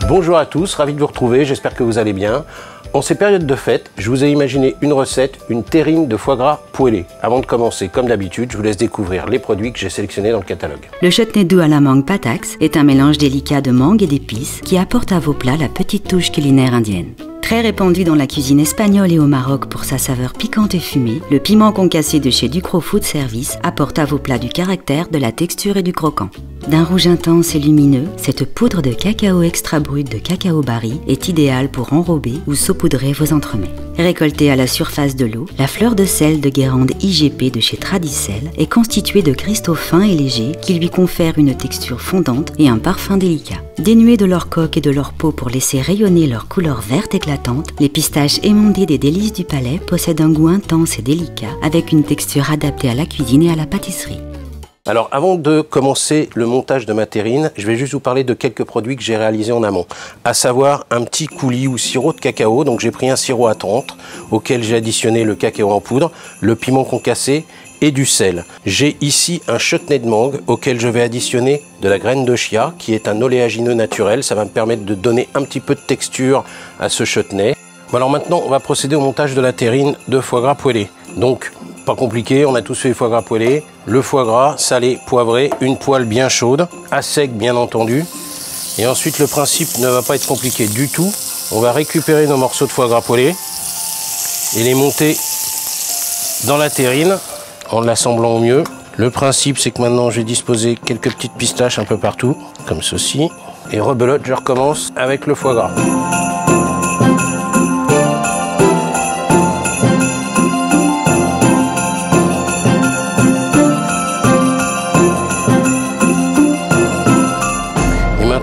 Bonjour à tous, ravi de vous retrouver, j'espère que vous allez bien. En ces périodes de fête, je vous ai imaginé une recette, une terrine de foie gras poêlé. Avant de commencer, comme d'habitude, je vous laisse découvrir les produits que j'ai sélectionnés dans le catalogue. Le chutney doux à la mangue patax est un mélange délicat de mangue et d'épices qui apporte à vos plats la petite touche culinaire indienne. Très répandu dans la cuisine espagnole et au Maroc pour sa saveur piquante et fumée, le piment concassé de chez Ducros Food Service apporte à vos plats du caractère, de la texture et du croquant. D'un rouge intense et lumineux, cette poudre de cacao extra brut de cacao barry est idéale pour enrober ou saupoudrer vos entremets. Récoltée à la surface de l'eau, la fleur de sel de Guérande IGP de chez Tradicel est constituée de cristaux fins et légers qui lui confèrent une texture fondante et un parfum délicat. Dénués de leur coque et de leur peau pour laisser rayonner leur couleur verte éclatante, les pistaches émondées des délices du palais possèdent un goût intense et délicat avec une texture adaptée à la cuisine et à la pâtisserie. Alors avant de commencer le montage de ma terrine, je vais juste vous parler de quelques produits que j'ai réalisés en amont. À savoir un petit coulis ou sirop de cacao, donc j'ai pris un sirop à 30 auquel j'ai additionné le cacao en poudre, le piment concassé et du sel. J'ai ici un chutney de mangue auquel je vais additionner de la graine de chia qui est un oléagineux naturel, ça va me permettre de donner un petit peu de texture à ce chutney. Bon, alors maintenant on va procéder au montage de la terrine de foie gras poêlé. Donc pas compliqué, on a tous fait les foie gras poêlés. Le foie gras salé, poivré, une poêle bien chaude, à sec bien entendu. Et ensuite le principe ne va pas être compliqué du tout. On va récupérer nos morceaux de foie gras poêlés et les monter dans la terrine en l'assemblant au mieux. Le principe c'est que maintenant je vais disposer quelques petites pistaches un peu partout, comme ceci. Et rebelote, je recommence avec le foie gras.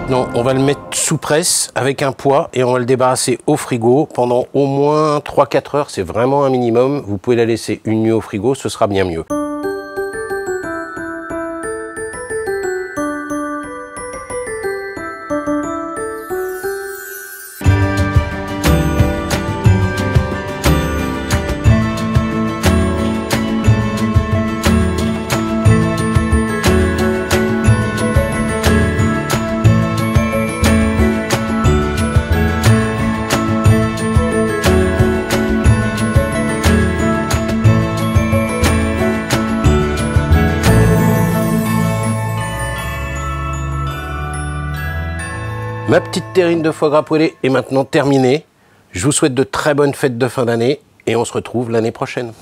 Maintenant, on va le mettre sous presse avec un poids et on va le débarrasser au frigo pendant au moins 3-4 heures. C'est vraiment un minimum. Vous pouvez la laisser une nuit au frigo, ce sera bien mieux. Ma petite terrine de foie gras poêlé est maintenant terminée. Je vous souhaite de très bonnes fêtes de fin d'année et on se retrouve l'année prochaine.